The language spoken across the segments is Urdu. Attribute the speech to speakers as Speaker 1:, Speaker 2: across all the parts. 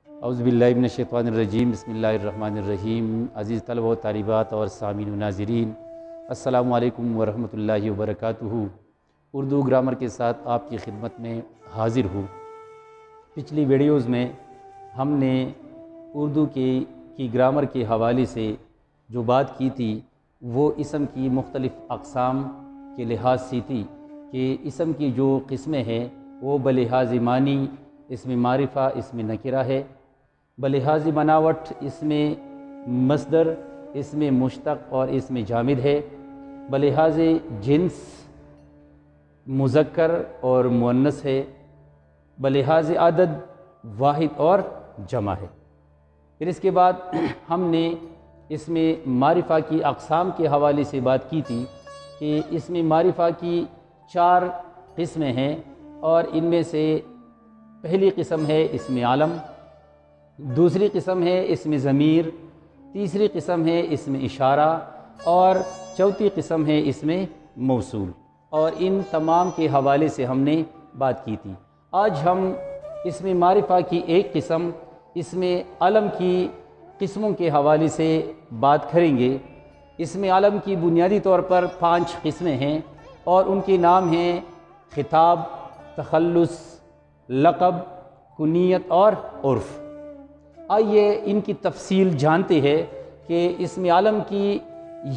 Speaker 1: اعوذ باللہ من الشیطان الرجیم، بسم اللہ الرحمن الرحیم۔ عزیز طلبہ و طالبات اور سامعین و ناظرین، السلام علیکم ورحمۃ اللہ وبرکاتہ۔ اردو گرامر کے ساتھ آپ کی خدمت میں حاضر ہوں۔ پچھلی ویڈیوز میں ہم نے اردو کی گرامر کے حوالے سے جو بات کی تھی وہ اسم کی مختلف اقسام کے لحاظ سے تھی کہ اسم کی جو قسمیں ہیں وہ بلحاظ معنی اسم معرفہ اسم نکرہ ہے، بلحاظ بناوٹ اسم مصدر اسم مشتق اور اسم جامد ہے، بلحاظ جنس مذکر اور مؤنث ہے، بلحاظ عدد واحد اور جمع ہے۔ پھر اس کے بعد ہم نے اسم معرفہ کی اقسام کے حوالے سے بات کی تھی کہ اسم معرفہ کی 4 قسمیں ہیں، اور ان میں سے پہلی قسم ہے اسم عالم، دوسری قسم ہے اسم ضمیر، تیسری قسم ہے اسم اشارہ، اور چوتھی قسم ہے اسم موصول، اور ان تمام کے حوالے سے ہم نے بات کی تھی۔ آج ہم اسم معرفہ کی ایک قسم اسم علم کی قسموں کے حوالے سے بات کریں گے۔ اسم علم کی بنیادی طور پر 5 قسمیں ہیں، اور ان کے نام ہیں خطاب، تخلص، لقب، کنیت اور عرف۔ آئیے ان کی تفصیل جانتے ہیں کہ اسم عالم کی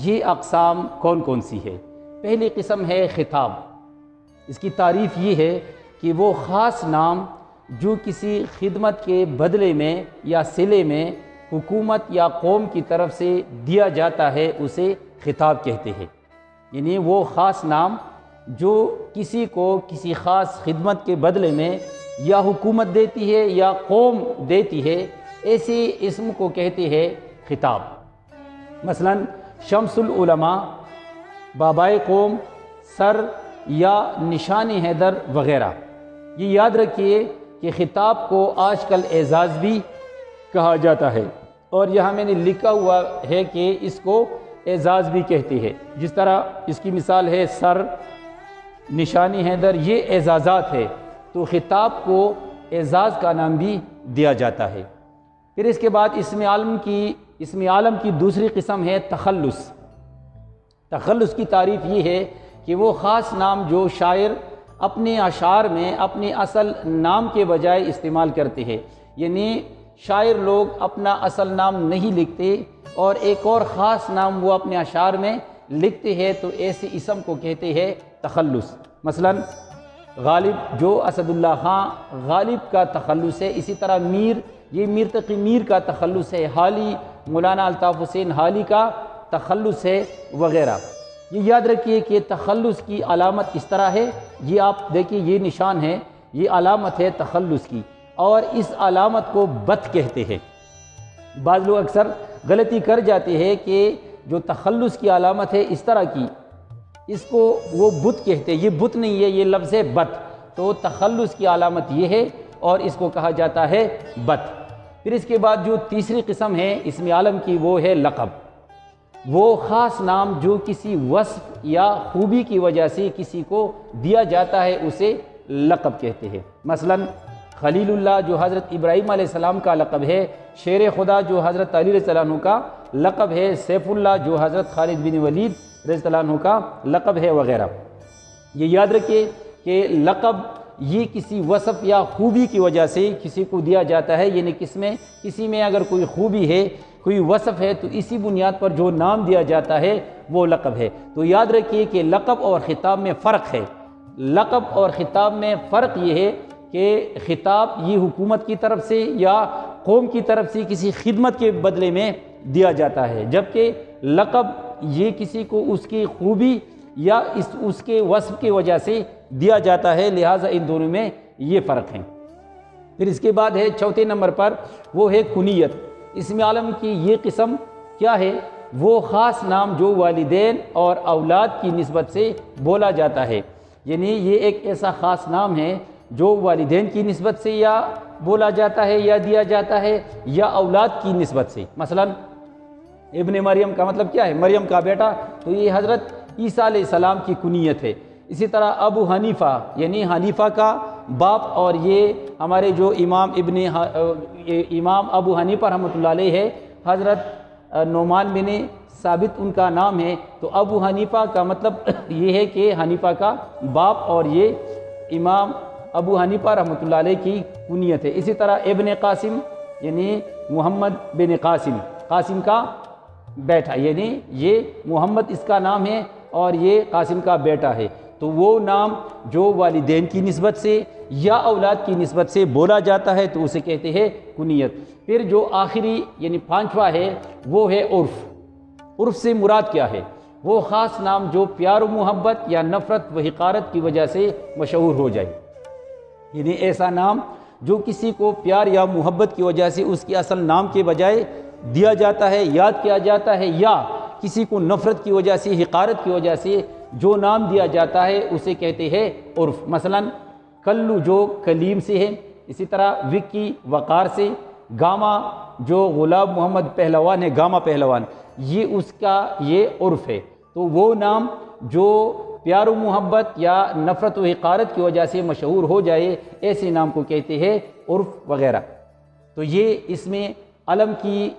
Speaker 1: یہ اقسام کون کون سی ہے۔ پہلی قسم ہے خطاب۔ اس کی تعریف یہ ہے کہ وہ خاص نام جو کسی خدمت کے بدلے میں یا صلے میں حکومت یا قوم کی طرف سے دیا جاتا ہے اسے خطاب کہتے ہیں۔ یعنی وہ خاص نام جو کسی کو کسی خاص خدمت کے بدلے میں یا حکومت دیتی ہے یا قوم دیتی ہے، ایسے اسم کو کہتے ہیں خطاب۔ مثلا شمس العلماء، بابائے قوم، سر یا نشان حیدر وغیرہ۔ یہ یاد رکھیے کہ خطاب کو آج کل اعزاز بھی کہا جاتا ہے، اور یہاں میں نے لکھا ہوا ہے کہ اس کو اعزاز بھی کہتے ہیں۔ جس طرح اس کی مثال ہے سر، نشان حیدر، یہ اعزازات ہے، تو خطاب کو اعزاز کا نام بھی دیا جاتا ہے۔ پھر اس کے بعد اسم عالم کی دوسری قسم ہے تخلص۔ تخلص کی تعریف یہ ہے کہ وہ خاص نام جو شاعر اپنے اشعار میں اپنے اصل نام کے بجائے استعمال کرتے ہیں۔ یعنی شاعر لوگ اپنا اصل نام نہیں لکھتے اور ایک اور خاص نام وہ اپنے اشعار میں لکھتے ہیں، تو ایسے اسم کو کہتے ہیں تخلص۔ مثلا غالب جو اسد اللہ خان غالب کا تخلص ہے، اسی طرح میر، یہ میر تقی میر کا تخلص ہے، حالی مولانا الطاف حسین حالی کا تخلص ہے وغیرہ۔ یہ یاد رکھیے کہ تخلص کی علامت اس طرح ہے، یہ آپ دیکھیے یہ نشان ہے، یہ علامت ہے تخلص کی، اور اس علامت کو بت کہتے ہیں۔ بعض لوگ اکثر غلطی کر جاتے ہیں کہ جو تخلص کی علامت ہے اس طرح کی، اس کو وہ بت کہتے ہیں۔ یہ بت نہیں ہے، یہ لفظ ہے بت۔ تو تخلص کی علامت یہ ہے اور اس کو کہا جاتا ہے بت۔ پھر اس کے بعد جو تیسری قسم ہے اسم عالم کی وہ ہے لقب۔ وہ خاص نام جو کسی وصف یا خوبی کی وجہ سے کسی کو دیا جاتا ہے اسے لقب کہتے ہیں۔ مثلا خلیل اللہ جو حضرت ابراہیم علیہ السلام کا لقب ہے، شیر خدا جو حضرت علی رضی اللہ عنہ کا لقب ہے، سیف اللہ جو حضرت خالد بن ولید رضی اللہ عنہ کا لقب ہے وغیرہ۔ یہ یاد رکھیں کہ لقب یہ کسی وصف یا خوبی کی وجہ سے کسی کو دیا جاتا ہے، یعنی کسی میں اگر کوئی خوبی ہے، کوئی وصف ہے، تو اسی بنیاد پر جو نام دیا جاتا ہے وہ لقب ہے۔ تو یاد رکھیے کہ لقب اور خطاب میں فرق ہے۔ لقب اور خطاب میں فرق یہ ہے کہ خطاب یہ حکومت کی طرف سے یا قوم کی طرف سے کسی خدمت کے بدلے میں دیا جاتا ہے، جبکہ لقب یہ کسی کو اس کی خوبی یا اس کے وصف کی وجہ سے دیا جاتا ہے، لہٰذا ان دونوں میں یہ فرق ہے۔ پھر اس کے بعد ہے چوتھے نمبر پر وہ ہے کنیت۔ اسم عالم کی یہ قسم کیا ہے؟ وہ خاص نام جو والدین اور اولاد کی نسبت سے بولا جاتا ہے، یعنی یہ ایک ایسا خاص نام ہے جو والدین کی نسبت سے یا بولا جاتا ہے یا دیا جاتا ہے یا اولاد کی نسبت سے۔ مثلا ابن مریم کا مطلب کیا ہے؟ مریم کا بیٹا، تو یہ حضرت عیسیٰ علیہ السلام کی کنیت ہے۔ اسی طرح ابو حنیفہ یعنی حنیفہ کا باپ، اور یہ ہمارے جو امام ابو حنیفہ رحمۃ اللہ علیہ ہے، حضرت نعمان بن ثابت ان کا نام ہے، تو ابو حنیفہ کا مطلب یہ ہے کہ حنیفہ کا باپ، اور یہ امام ابو حنیفہ رحمۃ اللہ علیہ کی کنیت ہے۔ اسی طرح ابن قاسم یعنی محمد بن قاسم، قاسم کا بیٹا، یعنی یہ محمد اس کا نام ہے اور یہ قاسم کا بیٹا ہے، تو وہ نام جو والدین کی نسبت سے یا اولاد کی نسبت سے بولا جاتا ہے تو اسے کہتے ہیں کنیت۔ پھر جو آخری یعنی پانچواں ہے وہ ہے عرف۔ عرف سے مراد کیا ہے؟ وہ خاص نام جو پیار و محبت یا نفرت و حقارت کی وجہ سے مشہور ہو جائے، یعنی ایسا نام جو کسی کو پیار یا محبت کی وجہ سے اس کے اصل نام کے بجائے دیا جاتا ہے، یاد کیا جاتا ہے، یا کسی کو نفرت کی وجہ سے، حقارت کی وجہ سے جو نام دیا جاتا ہے اسے کہتے ہیں عرف۔ مثلا کلو جو کلیم سے ہے، اسی طرح وکی وقار سے، گاما جو غلام محمد پہلوان ہے، گاما پہلوان، یہ اس کا یہ عرف ہے۔ تو وہ نام جو پیار و محبت یا نفرت و حقارت کی وجہ سے مشہور ہو جائے، ایسے نام کو کہتے ہیں عرف وغیرہ۔ تو یہ اس میں علم کی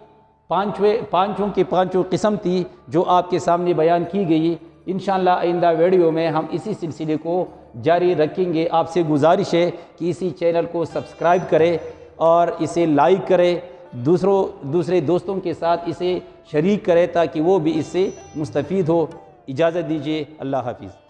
Speaker 1: پانچوں کی پانچوں قسم تھی جو آپ کے سامنے بیان کی گئی۔ انشاءاللہ آئندہ ویڈیو میں ہم اسی سلسلے کو جاری رکھیں گے۔ آپ سے گزارش ہے کہ اسی چینل کو سبسکرائب کریں اور اسے لائک کریں، دوسرے دوستوں کے ساتھ اسے شریک کریں تاکہ وہ بھی اس سے مستفید ہو۔ اجازت دیجیے، اللہ حافظ۔